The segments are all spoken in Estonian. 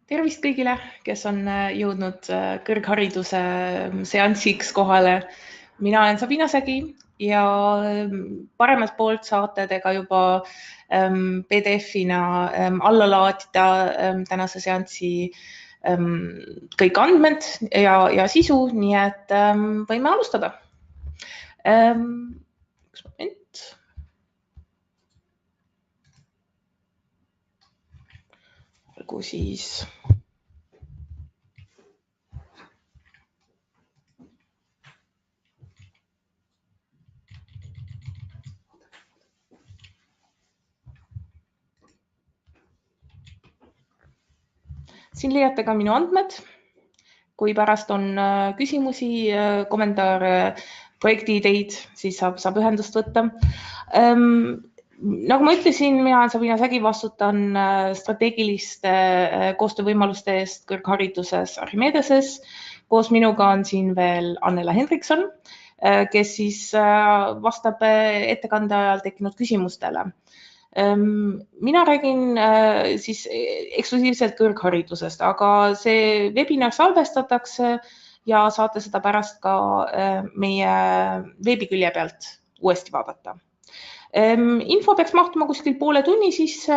Tervist kõigile, kes on jõudnud kõrghariduse seansiks kohale. Mina olen Sabina Sägi ja paremalt poolt saate te ka juba PDF-ina alla laadida tänase seansi kõik andmed ja sisu, nii et võime alustada. Üks moment. Olgu siis... Siin leiate ka minu andmed. Kui pärast on küsimusi, kommentaare, projektiideid, siis saab ühendust võtta. Nagu ma ütlesin, mina olen Sabina Sägi, vastutan strateegiliste koostöövõimaluste eest kõrghariduses Archimedeses. Koos minuga on siin veel Annela Hendrikson, kes siis vastab ettekande ajal tekkinud küsimustele. Mina räägin siis eksklusiivselt kõrgharidusest, aga see webinar salvestatakse ja saate seda pärast ka meie veebikülje pealt uuesti vaadata. Info peaks mahtuma kuskil poole tunni sisse,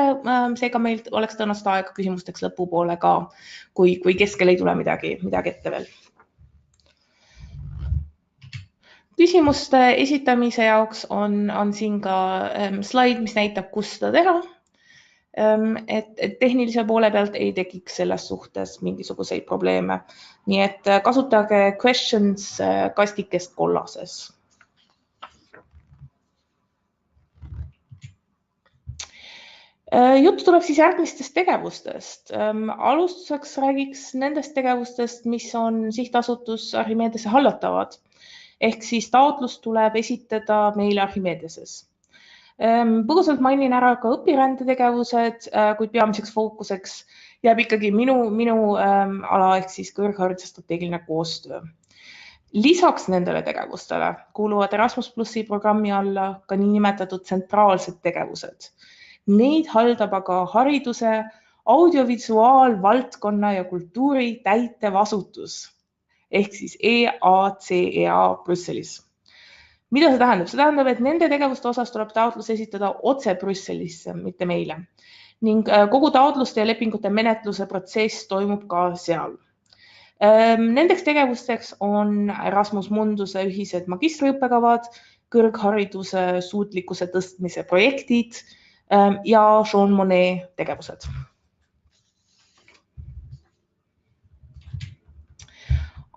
seega meil oleks tõenäoliselt aega küsimusteks lõpupoole ka, kui keskel ei tule midagi ette veel. Küsimuste esitamise jaoks on siin ka slaid, mis näitab, kus seda teha, et tehnilise poole pealt ei tekiks selles suhtes mingisuguseid probleeme. Nii et kasutage questions kastikest kollases. Jutt tuleb siis järgmistest tegevustest. Alustuseks räägiks nendest tegevustest, mis on sihtasutus Archimedese hallatavad. Ehk siis taotlus tuleb esitada meil Archimedeses. Põgusalt mainin ära ka õpirändetegevused, kuid peamiseks fookuseks jääb ikkagi minu ala ehk siis kõrghariduse strateegiline koostöö. Lisaks nendele tegevustele kuuluvad Erasmus+ programmi alla ka niinimetatud tsentraalsed tegevused. Neid haldab aga hariduse, audiovisuaal, valdkonna ja kultuuri täitev asutus. Ehk siis EACEA Brüsselis. Mida see tähendab? See tähendab, et nende tegevuste osas tuleb taotlus esitada otse Brüsselisse, mitte meile. Ning kogu taotluste ja lepingute menetluse protsess toimub ka seal. Nendeks tegevusteks on Erasmus Munduse ühised magistriõppekavad, kõrghariduse suutlikkuse tõstmise projektid ja Jean Monnet tegevused.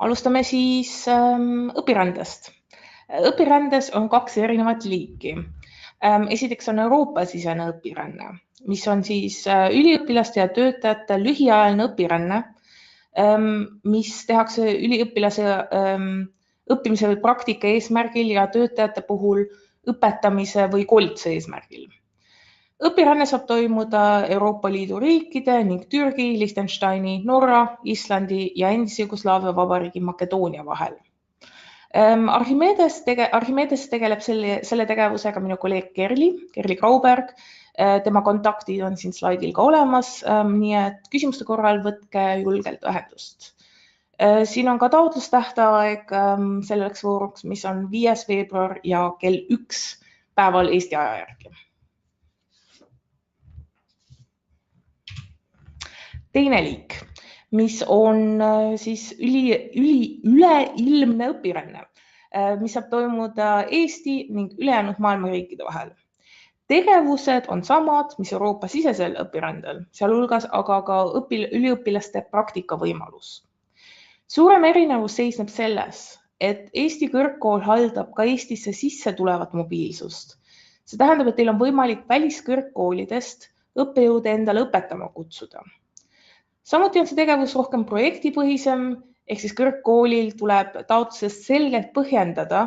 Alustame siis õpirändest. Õpirändes on kaks erinevat liiki. Esiteks on Euroopa-sisene õpiränne, mis on siis üliõpilaste ja töötajate lühiajaline õpiränne, mis tehakse üliõpilase õppimise või praktika eesmärgil ja töötajate puhul õpetamise või koolituse eesmärgil. Õpiränne saab toimuda Euroopa Liidu riikide ning Türgi, Liechtensteini, Norra, Islandi ja endise Jugoslaavia vabariigi Makedoonia vahel. Archimedes tegeleb selle tegevusega minu kolleeg Kerli Grauberg. Tema kontaktid on siin slaidil ka olemas, nii et küsimuste korral võtke julgelt ühendust. Siin on ka taotlustähtaeg selleks vooruks, mis on 5. veebruar ja kell 1 päeval Eesti aja järgi. Teine liik, mis on siis üleilmne õpiränne, mis saab toimuda Eesti ning ülejäänud maailma riikide vahel. Tegevused on samad, mis Euroopa-sisesel õpirändel, sealhulgas aga ka üliõpilaste praktikavõimalus. Suurem erinevus seisneb selles, et Eesti kõrgkool haldab ka Eestisse sisse tulevat mobiilsust. See tähendab, et teil on võimalik väliskõrgkoolidest õppejõude endale õpetama kutsuda. Samuti on see tegevus rohkem projektipõhisem, ehk siis kõrgkoolil tuleb taotlusest selgelt põhjendada,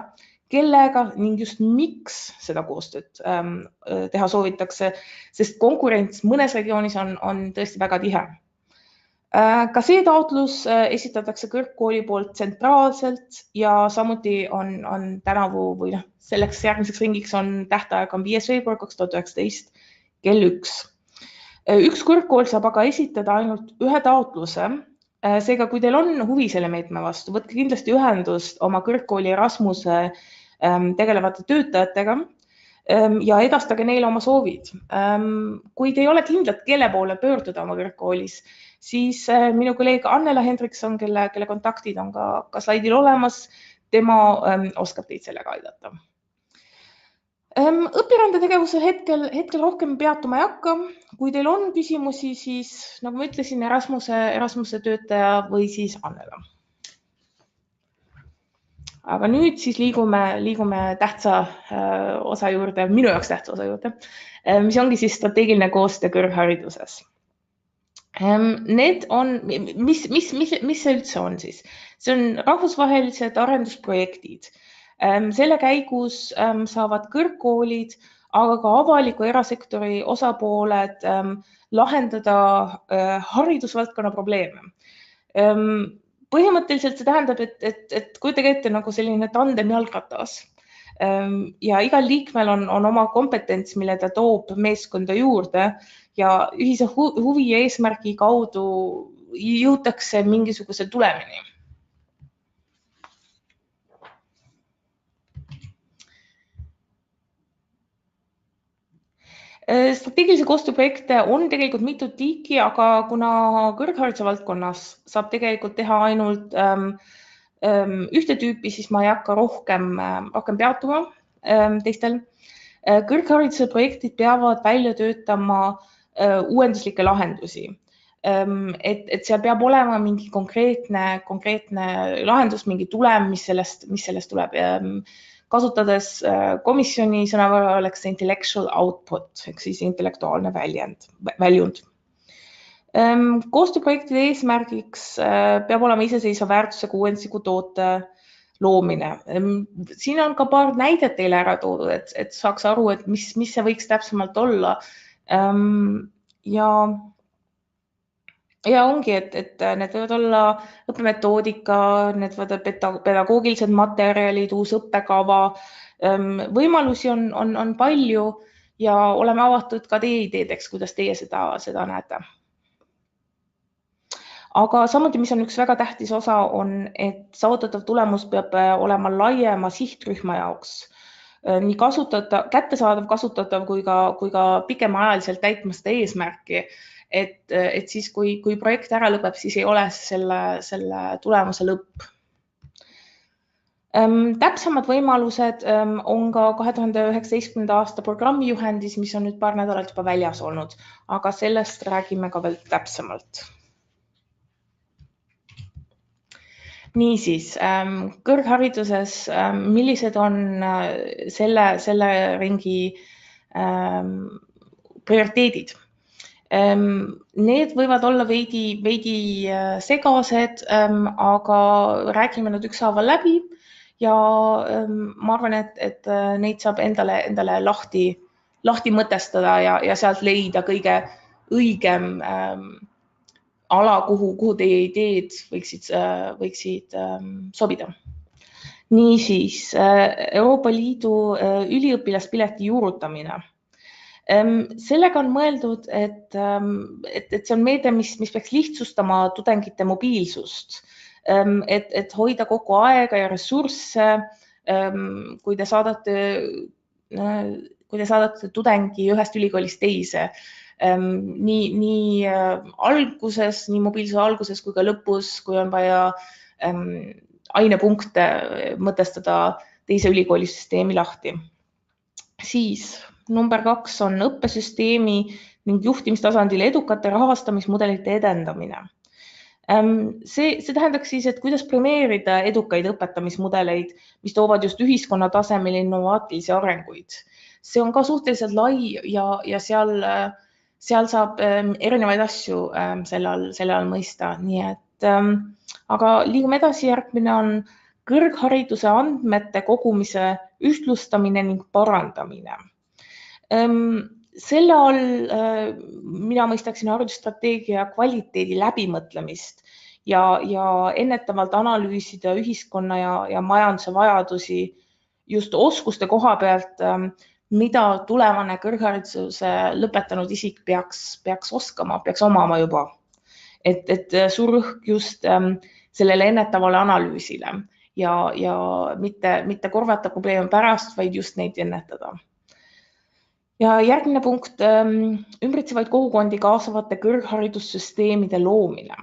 kellega ning just miks seda koostööd teha soovitakse, sest konkurents mõnes regioonis on tõesti väga tihe. Ka see taotlus esitatakse kõrgkooli poolt tsentraalselt ja samuti on tänavu või selleks järgmiseks ringiks on tähtaeg 5. veebruar 2019 kell 1. Üks kõrgkool saab aga esitada ainult ühe taotluse. Seega, kui teil on huvi selle meetme vastu, võtke kindlasti ühendust oma kõrgkooli Erasmuse tegelevate töötajatega ja edastage neile oma soovid. Kui te ei ole kindlad, kelle poole pöörduda oma kõrgkoolis, siis minu kolleeg Annela Hendrikson, kelle kontaktid on ka slaidil olemas, tema oskab teid sellega aidata. Õpirändetegevusel hetkel rohkem peatuma ei hakka. Kui teil on küsimusi, siis nagu ma ütlesin, Erasmuse töötaja või siis Annela. Aga nüüd siis liigume tähtsa osa juurde, minu jaoks tähtsa osa juurde, mis ongi siis strateegiline koostöö kõrghariduses. Need on, mis see üldse on siis? See on rahvusvahelised arendusprojektid. Selle käigus saavad kõrgkoolid, aga ka avaliku erasektori osapooled lahendada haridusvaldkonna probleeme. Põhimõtteliselt see tähendab, et kujutage ette nagu selline tandem jalgratas ja igal liikmel on oma kompetents, mille ta toob meeskonda juurde ja ühise huvi ja eesmärgi kaudu jõutakse mingisuguse tulemini. Strateegilise koostööprojekte on tegelikult mitut liiki, aga kuna kõrghariduse valdkonnas saab tegelikult teha ainult ühte tüüpi, siis ma ei hakka rohkem peatuma teistel. Kõrghariduse projektid peavad välja töötama uuenduslikke lahendusi. Et seal peab olema mingi konkreetne lahendus, mingi tulem, mis sellest tuleb. Kasutades komisjoni sõnavara oleks intellectual output, ehk siis intellektuaalne väljund. Koostööprojektide eesmärgiks peab olema iseseisva väärtusega uuendusliku toote loomine. Siin on ka paar näidet teile ära toodud, et saaks aru, et mis see võiks täpsemalt olla. Ja ongi, et need võivad olla õppemetoodika, need võivad pedagoogilised materjalid, uus õppekava. Võimalusi on palju ja oleme avatud ka teie ideedeks, kuidas teie seda näete. Aga samuti, mis on üks väga tähtis osa, on, et saavutatav tulemus peab olema laiema sihtrühma jaoks. Nii kättesaadav, kasutatav kui ka pikemaajaliselt täitma seda eesmärki. Et siis, kui projekt ära lõpeb, siis ei ole selle tulemuse lõpp. Täpsemad võimalused on ka 2019. aasta programmijuhendis, mis on nüüd paar nädalat juba väljas olnud, aga sellest räägime ka veel täpsemalt. Niisiis, kõrghariduses, millised on selle ringi prioriteedid? Need võivad olla veidi segased, aga räägime nad ükshaaval läbi ja ma arvan, et neid saab endale lahti mõtestada ja sealt leida kõige õigem ala, kuhu teie ideed võiksid sobida. Niisiis, Euroopa Liidu üliõpilaspileti juurutamine. Sellega on mõeldud, et see on meede, mis peaks lihtsustama tudengite mobiilsust, et hoida kokku aega ja ressursse, kui te saadate tudengi ühest ülikoolist teise. Nii mobiilsuse alguses kui ka lõpus, kui on vaja ainepunkte mõtestada teise ülikooli süsteemi lahti. Siis number 2 on õppesüsteemi ning juhtimistasandil edukate rahastamismudelite edendamine. See tähendaks siis, et kuidas premeerida edukaid õpetamismudeleid, mis toovad just ühiskonna tasemel innovaatilisi arenguid. See on ka suhteliselt lai ja seal saab erinevaid asju selle all mõista. Nii et, aga liigume edasi, järgmine on kõrghariduse andmete kogumise ühtlustamine ning parandamine. Selle all mina mõistaksin haridusstrateegia kvaliteedi läbimõtlemist ja ennetavalt analüüsida ühiskonna ja majanduse vajadusi just oskuste koha pealt, mida tulevane kõrghariduse lõpetanud isik peaks oskama, peaks omama juba. Et suur rõhk just sellele ennetavale analüüsile ja mitte korvata probleeme pärast, vaid just neid ennetada. Ja järgmine punkt, ümbritsevaid kogukondi kaasavate kõrgharidussüsteemide loomine.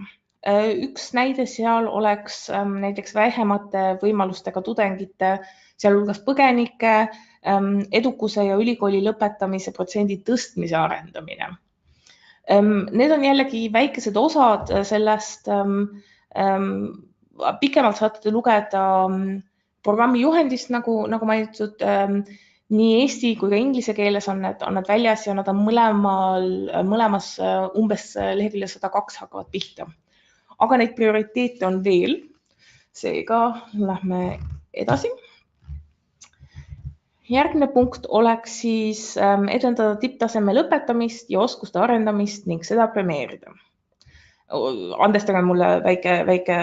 Üks näide seal oleks näiteks vähemate võimalustega tudengite, sealhulgas põgenike, edukuse ja ülikooli lõpetamise protsendi tõstmise arendamine. Need on jällegi väikesed osad sellest, pikemalt saate lugeda programmi juhendist, nagu mainitud, nii eesti kui ka inglise keeles on need väljas ja nad on mõlemas umbes lehekülje 102 hakkavad pihta. Aga neid prioriteete on veel, seega lähme edasi. Järgmine punkt oleks siis edendada tipptaseme lõpetamist ja oskuste arendamist ning seda premeerida. Andestage mulle väike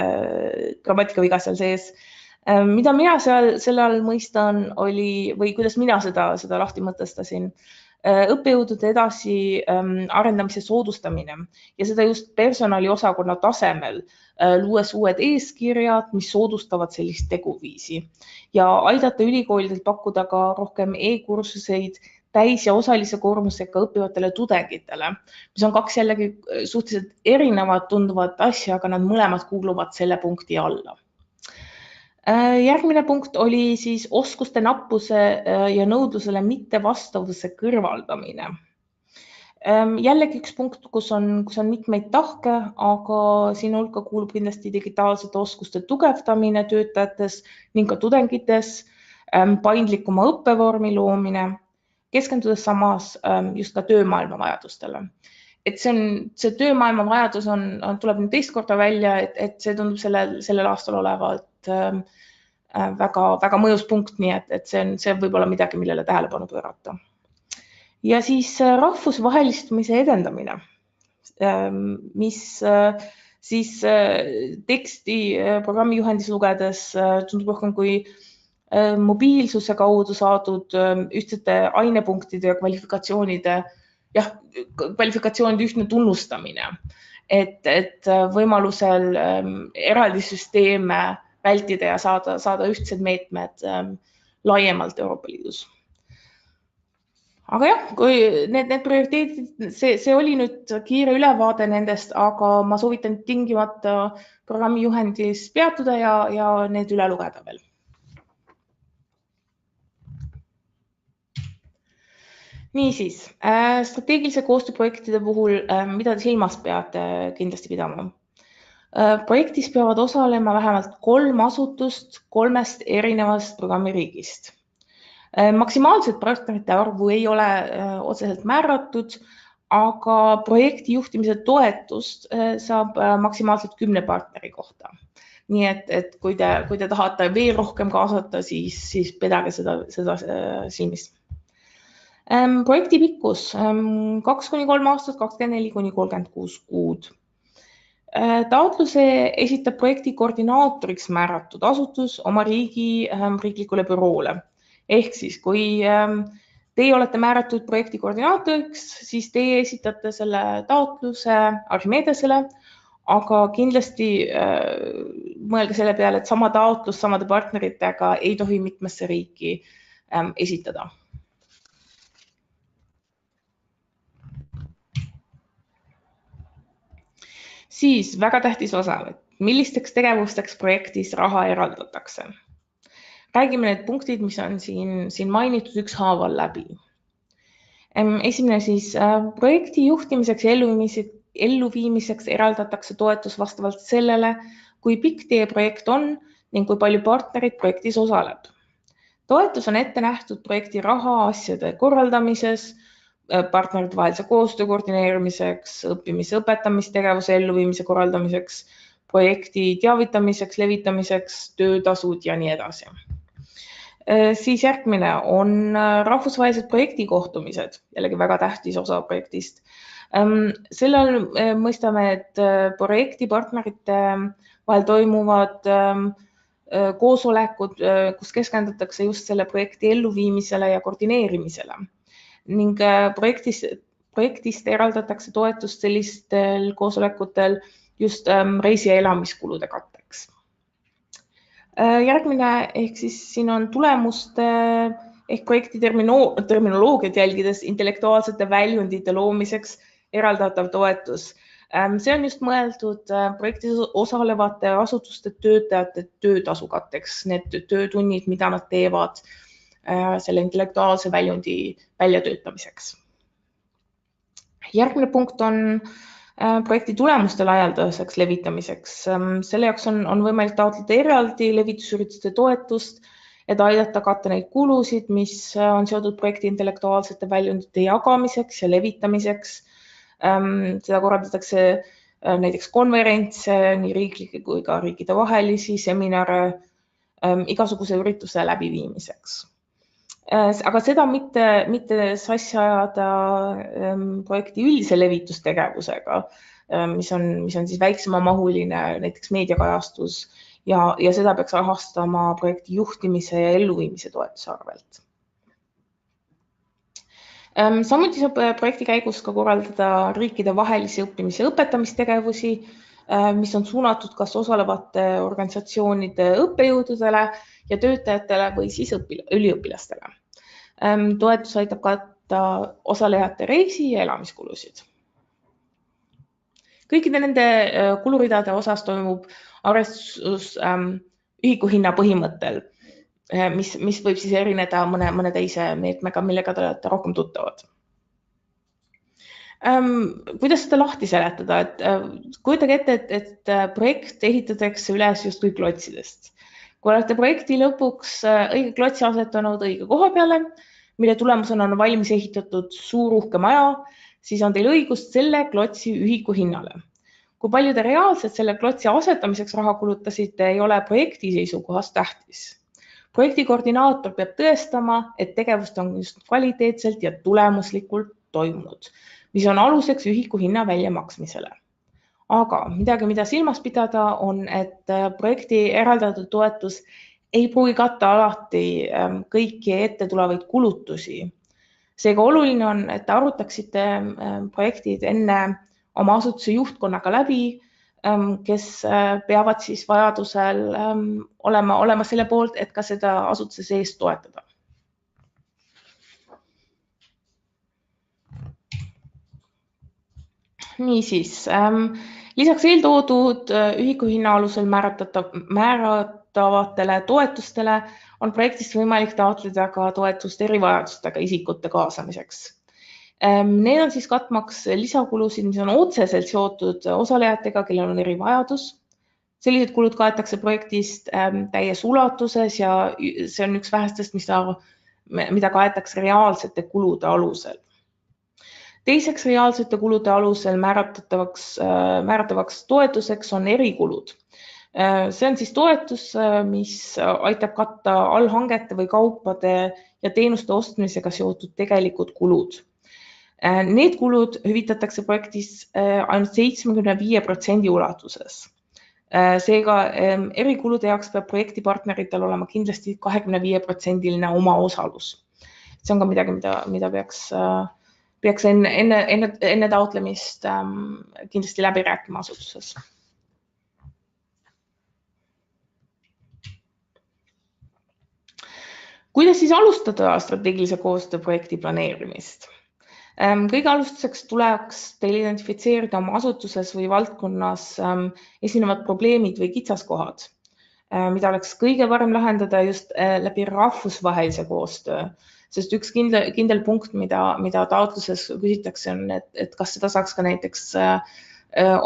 grammatikaviga seal sees. Mida mina selle all mõistan või kuidas mina seda lahti mõtestasin, õppejõudude edasi arendamise soodustamine ja seda just personaliosakonna tasemel, luues uued eeskirjad, mis soodustavad sellist teguviisi ja aidata ülikoolidelt pakkuda ka rohkem e-kursuseid täis- ja osalise koormusega õppivatele tudengitele, mis on kaks jällegi suhteliselt erinevad tunduvat asja, aga nad mõlemad kuuluvad selle punkti alla. Järgmine punkt oli siis oskuste nappuse ja nõudlusele mittevastavuse kõrvaldamine. Jällegi üks punkt, kus on mitmeid tahke, aga siin hulka kuulub kindlasti digitaalsete oskuste tugevdamine töötajates ning ka tudengites, paindlikuma õppevormi loomine, keskendudes samas just ka töömaailma vajadustele. Et see töömaailma vajadus tuleb nüüd teist korda välja, et see tundub sellel aastal olevat väga mõjus punkt, nii et see võib olla midagi, millele tähelepanu pöörata. Ja siis rahvusvahelistumise edendamine, mis siis teksti programmi juhendis lugedes tundub rohkem kui mobiilsuse kaudu saadud ühtsete ainepunktide ja kvalifikatsioonide ühtne tunnustamine, et võimalusel eraldi süsteeme vältida ja saada ühtsed meetmed laiemalt Euroopa Liidus. Aga jah, kui need prioriteedid, see oli nüüd kiire ülevaade nendest, aga ma soovitan tingimata programmi juhendis peatuda ja need üle lugeda veel. Niisiis, strateegilise koostööprojektide puhul, mida te silmas peate kindlasti pidama? Projektis peavad osalema vähemalt 3 asutust 3 erinevast programmiriigist. Maksimaalset partnerite arvu ei ole otseselt määratud, aga projekti juhtimise toetust saab maksimaalselt 10 partneri kohta. Nii et kui te tahate veel rohkem kaasata, siis pidage seda silmis. Projekti pikkus 2–3 aastat, 24–36 kuud. Taotluse esitab projekti koordinaatoriks määratud asutus oma riiklikule büroole. Ehk siis, kui teie olete määratud projekti koordinaatoriks, siis teie esitate selle taotluse Archimedesele, aga kindlasti mõelge selle peale, et sama taotlus samade partneritega ei tohi mitmesse riiki esitada. Siis väga tähtis osa, millisteks tegevusteks projektis raha eraldatakse. Räägime need punktid, mis on siin mainitud ükshaaval läbi. Esimene siis projekti juhtimiseks ja elluviimiseks eraldatakse toetus vastavalt sellele, kui pikk teie projekt on ning kui palju partnerid projektis osaleb. Toetus on ette nähtud projekti raha asjade korraldamises, partnerite vahelise koostöö koordineerimiseks, õppimise õpetamistegevuse elluviimise korraldamiseks, projekti teavitamiseks, levitamiseks, töötasud ja nii edasi. Siis järgmine on rahvusvahelised projektikohtumised, jällegi väga tähtis osa projektist. Sellel mõistame, et projekti partnerite vahel toimuvad koosolekud, kus keskendutakse just selle projekti elluviimisele ja koordineerimisele. Ning projektist eraldatakse toetust sellistel koosolekutel just reisi- ja elamiskulude katteks. Järgmine ehk siis siin on tulemuste ehk projekti terminoloogiat jälgides intellektuaalsete väljundite loomiseks eraldatav toetus. See on just mõeldud projektis osalevate asutuste töötajate töötasu katteks, need töötunnid, mida nad teevad selle intellektuaalse väljundi väljatöötamiseks. Järgmine punkt on projekti tulemuste laialdaseks levitamiseks. Selle jaoks on võimalik taotleda eraldi levitusürituste toetust, et aidata katta neid kulusid, mis on seotud projekti intellektuaalsete väljundite jagamiseks ja levitamiseks. Seda korraldatakse näiteks konverentse, nii riiklikke kui ka riikide vahelisi seminare, igasuguse ürituse läbiviimiseks. Aga seda mitte sassi ajada projekti üldise levitustegevusega, mis on siis väiksema mahuline, näiteks meediakajastus, ja seda peaks rahastama projekti juhtimise ja elluviimise toetuse arvelt. Samuti saab projekti käigus ka korraldada riikide vahelisi õppimise ja õpetamistegevusi, mis on suunatud kas osalevate organisatsioonide õppejõududele ja töötajatele või siis üliõpilastele. Toetus aitab katta osalejate reisi- ja elamiskulusid. Kõikide nende kuluridade osas toimub arvestus ühikuhinna põhimõttel, mis võib siis erineda mõne teise meetmega, millega te olete rohkem tuttavad. Kuidas seda lahti seletada? Kujutage ette, et projekt ehitatakse üles justkui klotsidest. Kui olete projekti lõpuks õige klotsi asetanud õige koha peale, mille tulemusena on valmis ehitatud suur uhke maja, siis on teil õigust selle klotsi ühikuhinnale. Kui palju te reaalselt selle klotsi asetamiseks raha kulutasite, ei ole projekti seisukohast tähtis. Projekti koordinaator peab tõestama, et tegevust on just kvaliteetselt ja tulemuslikult toimunud, mis on aluseks ühikuhinna väljamaksmisele. Aga midagi, mida silmas pidada, on, et projekti eraldatud toetus ei pruugi katta alati kõiki ette tulevaid kulutusi. Seega oluline on, et arutaksite projektid enne oma asutuse juhtkonnaga läbi, kes peavad siis vajadusel olema selle poolt, et ka seda asutuse sees toetada. Niisiis, lisaks eeltoodud ühikuhinna alusel määratavatele toetustele on projektist võimalik taotleda ka toetust erivajadustega isikute kaasamiseks. Need on siis katmaks lisakulusid, mis on otseselt seotud osalejatega, kellel on erivajadus. Sellised kulud kaetakse projektist täies ulatuses ja see on üks vähestest, mida kaetakse reaalsete kulude alusel. Teiseks reaalsete kulude alusel määratavaks toetuseks on erikulud. See on siis toetus, mis aitab katta allhangete või kaupade ja teenuste ostmisega seotud tegelikud kulud. Need kulud hüvitatakse projektis ainult 75% ulatuses. Seega erikulude jaoks peab projektipartneritel olema kindlasti 25% omaosalus. See on ka midagi, mida peaks enne taotlemist kindlasti läbi rääkima asutuses. Kuidas siis alustada strateegilise koostöö projekti planeerimist? Kõige alustuseks tuleks teil identifitseerida oma asutuses või valdkonnas esinevad probleemid või kitsaskohad, mida oleks kõige parem lahendada just läbi rahvusvahelise koostöö, sest üks kindel punkt, mida taotluses küsitakse, on, et kas seda saaks ka näiteks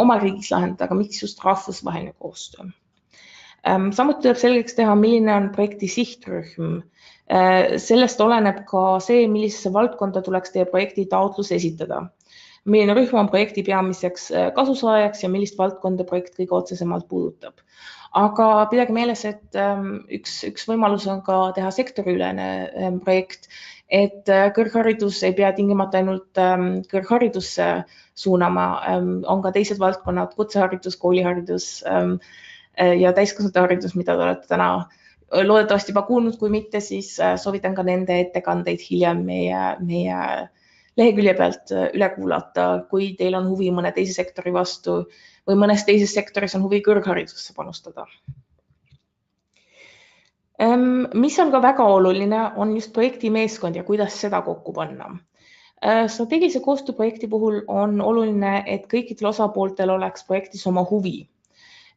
oma riigis lahendada, aga miks just rahvusvaheline koostöö. Samuti tuleb selgeks teha, milline on projekti sihtrühm. Sellest oleneb ka see, millisesse valdkonda tuleks teie projekti taotlus esitada. Milline rühm on projekti peamiseks kasusaajaks ja millist valdkonda projekt kõige otsesemalt puudutab. Aga pidage meeles, et üks võimalus on ka teha sektoriülene projekt, et kõrgharidus ei pea tingimata ainult kõrgharidusse suunama, on ka teised valdkonnad, kutseharidus, kooliharidus, ja täiskasvanute haridus, mida te olete täna loodetavasti juba kuulnud, kui mitte, siis soovitan ka nende ettekandeid hiljem meie lehekülje pealt üle kuulata, kui teil on huvi mõne teise sektori vastu või mõnes teises sektoris on huvi kõrgharidusse panustada. Mis on ka väga oluline, on just projektimeeskond ja kuidas seda kokku panna. Strateegilise koostööprojekti puhul on oluline, et kõikidel osapooltel oleks projektis oma huvi.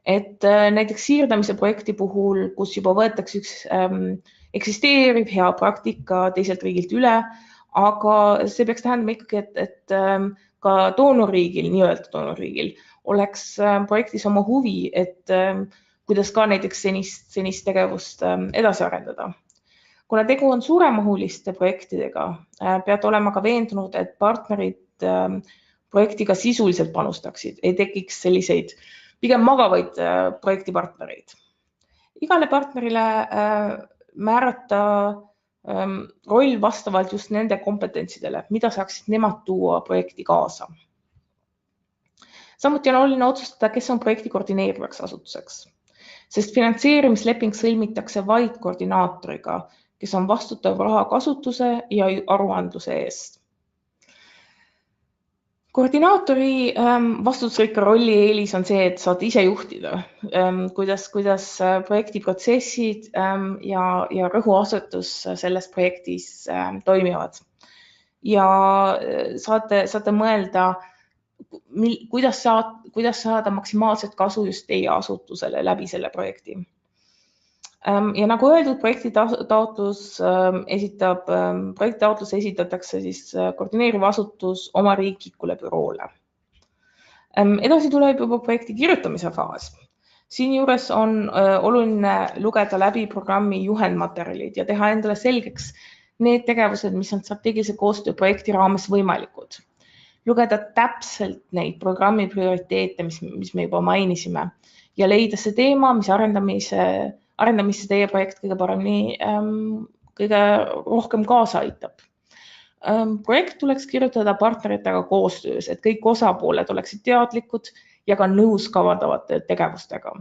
Et näiteks siirdamise projekti puhul, kus juba võetakse üks eksisteeriv hea praktika teiselt riigilt üle, aga see peaks tähendama ikkagi, et ka doonorriigil, nii-öelda doonorriigil, oleks projektis oma huvi, et kuidas ka näiteks senist tegevust edasi arendada. Kuna tegu on suuremahuliste projektidega, peate olema ka veendunud, et partnerid projektiga sisuliselt panustaksid, ei tekiks selliseid pigem magavaid projektipartnereid. Igale partnerile määrata roll vastavalt just nende kompetentsidele, mida saaksid nemad tuua projekti kaasa. Samuti on oluline otsustada, kes on projekti koordineerivaks asutuseks, sest finantseerimisleping sõlmitakse vaid koordinaatoriga, kes on vastutav raha kasutuse ja aruandluse eest. Koordinaatori vastutusrikka rolli eelis on see, et saad ise juhtida, kuidas projektiprotsessid ja rõhuasetus selles projektis toimivad. Ja saate mõelda, kuidas saada maksimaalset kasu just teie asutusele läbi selle projekti. Ja nagu öeldud, projektitaotlus esitatakse siis koordineeriv asutus oma riiklikule büroole. Edasi tuleb juba projekti kirjutamise faas. Siinjuures on oluline lugeda läbi programmi juhendmaterjalid ja teha endale selgeks need tegevused, mis on strateegilise koostöö projekti raames võimalikud. Lugeda täpselt neid programmi prioriteete, mis me juba mainisime ja leida see teema, mis arendamisse teie projekt kõige rohkem kaasa aitab. Projekt tuleks kirjutada partneritega koostöös, et kõik osapooled oleksid teadlikud ja ka nõus kavandatavate tegevustega.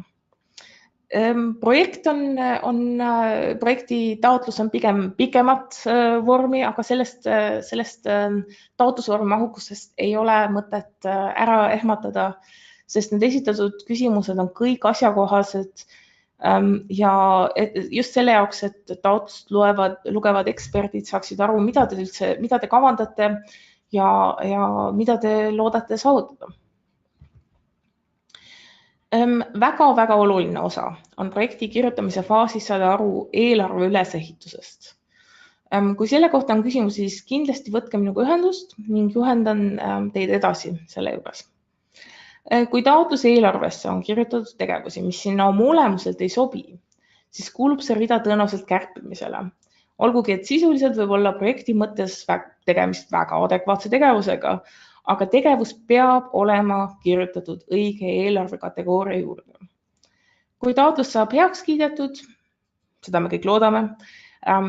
Projekti taotlus on pigem pikemat vormi, aga sellest taotlusvormi mahukustest ei ole mõtet ära ehmatada, sest need esitatud küsimused on kõik asjakohased ja just selle jaoks, et taotlust lugevad eksperdid saaksid aru, mida te kavandate ja mida te loodate saavutada. Väga oluline osa on projekti kirjutamise faasis saada aru eelarve ülesehitusest. Kui selle kohta on küsimus, siis kindlasti võtke minuga ühendust ning juhendan teid edasi selle juures. Kui taotluse eelarvesse on kirjutatud tegevusi, mis sinna oma olemuselt ei sobi, siis kuulub see rida tõenäoliselt kärpimisele. Olgugi, et sisuliselt võib olla projekti mõttes tegemist väga adekvaatse tegevusega, aga tegevus peab olema kirjutatud õige eelarve kategooria juurde. Kui taotlus saab heaks kiidetud, seda me kõik loodame,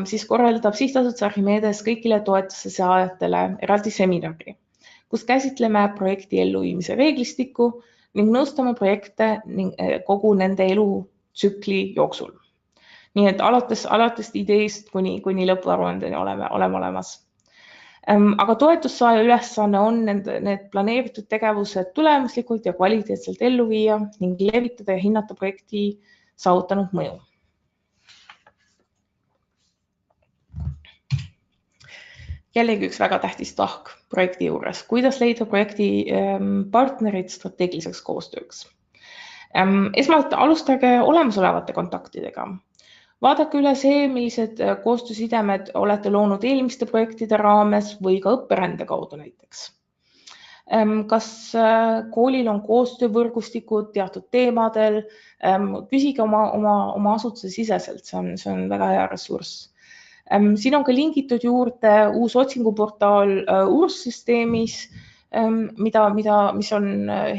siis korraldab Sihtasutus Archimedes kõigile toetuse saajatele eraldi seminari, kus käsitleme projekti elluviimise reeglistikku ning nõustame projekte kogu nende elutsükli jooksul. Nii et alates ideest kuni lõpuaruandeni oleme olemas. Aga toetussaaja ülesanne on need planeeritud tegevused tulemuslikult ja kvaliteetselt ellu viia ning levitada ja hinnata projekti saavutanud mõju. Jällegi üks väga tähtis tahk projekti juures, kuidas leida projekti partnerid strateegiliseks koostööks. Esmalt alustage olemasolevate kontaktidega. Vaadake üle see, millised koostöösidemed olete loonud eelmiste projektide raames või ka õpperände kaudu näiteks. Kas koolil on koostöövõrgustikud teatud teemadel? Küsige oma asutuse siseselt, see on väga hea ressurss. Siin on ka lingitud juurde uus otsinguportaal URS-süsteemis, mis on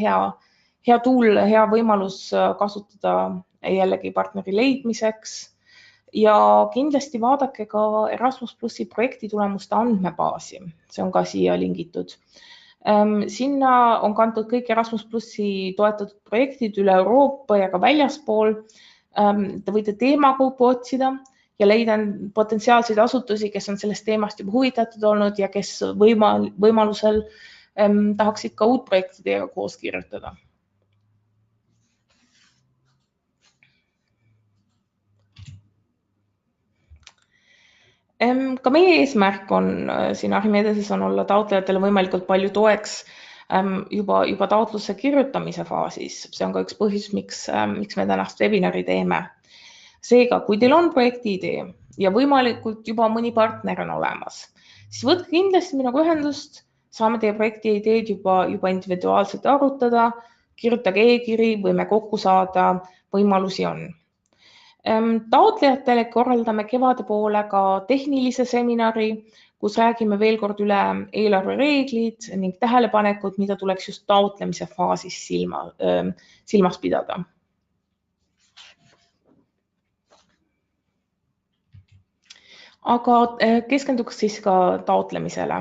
hea tool, hea võimalus kasutada jällegi partneri leidmiseks. Ja kindlasti vaadake ka Erasmus+ projekti tulemuste andmebaasi, see on ka siia lingitud. Sinna on kantud kõik Erasmus Plussi toetatud projektid üle Euroopa ja ka väljaspool. Te võite teemagrupu otsida ja leida potentsiaalseid asutusi, kes on sellest teemast juba huvitatud olnud ja kes võimalusel tahaksid ka uut projekti teiega koos kirjutada. Ka meie eesmärk on siin Archimedeses on olla taotlejatele võimalikult palju toeks juba taotluse kirjutamise faasis. See on ka üks põhjus, miks me tänast webinari teeme. Seega, kui teil on projekti idee ja võimalikult juba mõni partner on olemas, siis võtke kindlasti minuga ühendust, saame teie projekti ideed juba individuaalselt arutada, kirjutage e-kiri, võime kokku saada, võimalusi on. Taotlejatele korraldame kevade poole ka tehnilise seminari, kus räägime veel kord üle eelarvereeglid ning tähelepanekud, mida tuleks just taotlemise faasis silmas pidada. Aga keskenduks siis ka taotlemisele,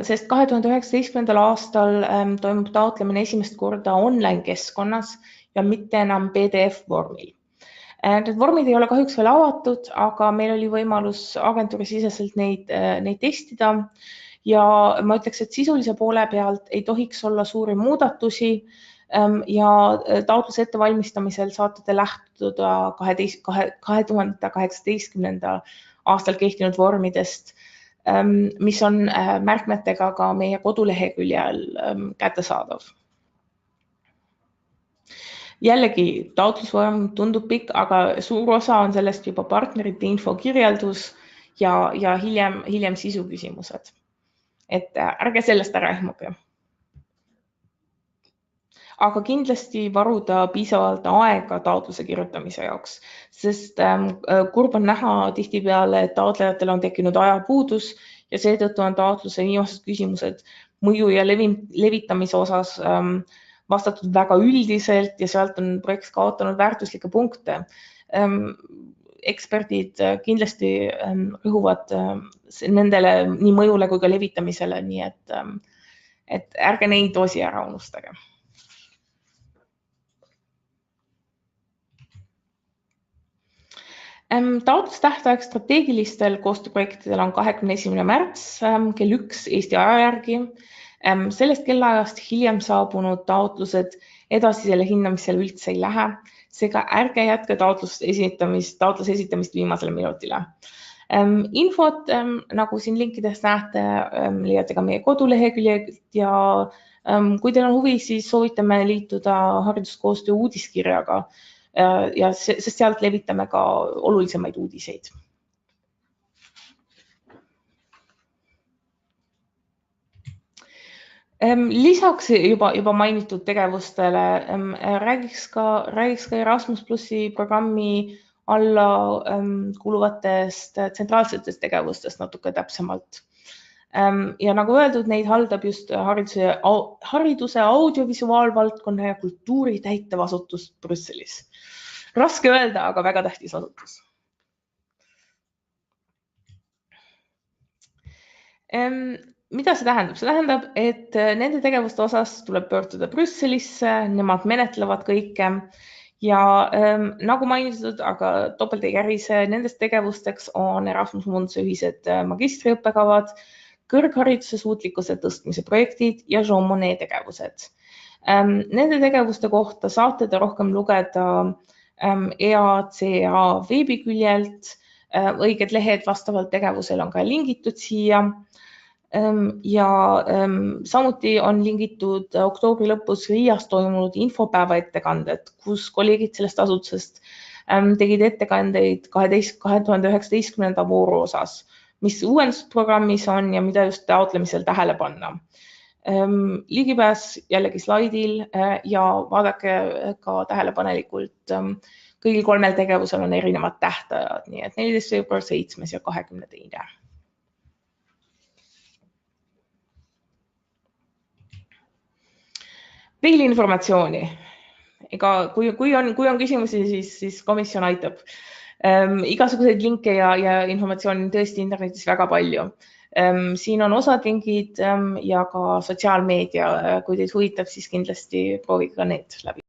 sest 2019. aastal toimub taotlemine esimest korda online keskkonnas ja mitte enam PDF-vormil. Need vormid ei ole kahjuks veel avatud, aga meil oli võimalus agentuuri siseselt neid testida ja ma ütleks, et sisulise poole pealt ei tohiks olla suuri muudatusi ja taotluse ettevalmistamisel saate te lähtuda 2018. aastal kehtinud vormidest, mis on märkmetega ka meie koduleheküljel kättesaadav. Jällegi, taotlusvorm tundub pikk, aga suur osa on sellest juba partnerite info kirjeldus ja hiljem sisuküsimused. Et ärge sellest ära ehmuge. Aga kindlasti varuda piisavalt aega taotluse kirjutamise jaoks, sest kurb on näha tihtipeale, et taotlejatel on tekkinud ajapuudus ja seetõttu on taotluse viimased küsimused mõju ja levitamise osas vastatud väga üldiselt ja sealt on projekt kaotanud väärtuslikke punkte. Eksperdid kindlasti rõhuvad nendele nii mõjule kui ka levitamisele, nii et ärge neid osi ära unustage. Taotlustähtaeg strateegilistel koostööprojektidel on 21. märts kell 1 Eesti aja järgi. Sellest kellaajast hiljem saabunud taotlused edasisele hindamisele üldse ei lähe, seega ärge jätke taotluse esitamist viimasele minutile. Infot, nagu siin linkidest näete, leiate ka meie koduleheküljelt ja kui teil on huvi, siis soovitame liituda hariduskoostöö uudiskirjaga, sest sealt levitame ka olulisemaid uudiseid. Lisaks juba mainitud tegevustele räägiks ka Erasmus Plussi programmi alla kuuluvatest tsentraalsetest tegevustest natuke täpsemalt. Ja nagu öeldud, neid haldab just hariduse audiovisuaalvaldkonna ja kultuuri täitevasutus Brüsselis. Raske öelda, aga väga tähtis asutus. Mida see tähendab? See tähendab, et nende tegevuste osas tuleb pöörduda Brüsselisse, nemad menetlevad kõike ja nagu mainitud, aga topelt ei kärise, nendest tegevusteks on Erasmus Munduse ühised magistriõppekavad, kõrghariduse suutlikkuse tõstmise projektid ja Jean Monnet tegevused. Nende tegevuste kohta saate te rohkem lugeda EACA veebiküljelt, õiged lehed vastavalt tegevusel on ka lingitud siia. Ja samuti on lingitud oktoobri lõpus Riias toimunud infopäeva ettekanded, kus kolleegid sellest asutusest tegid ettekandeid 2019. vooru osas, mis uuendusprogrammis on ja mida just taotlemisel tähele panna. Ligipääs jällegi slaidil ja vaadake ka tähelepanelikult. Kõigil 3 tegevusel on erinevad tähtajad, nii et 14. veebruar, 7. ja 22. Veel informatsiooni. Ega kui on küsimusi, siis komisjon aitab. Igasuguseid linke ja informatsiooni tõesti internetis väga palju. Siin on osalingid ja ka sotsiaalmeedia, kui teid huvitab, siis kindlasti proovige ka need läbi.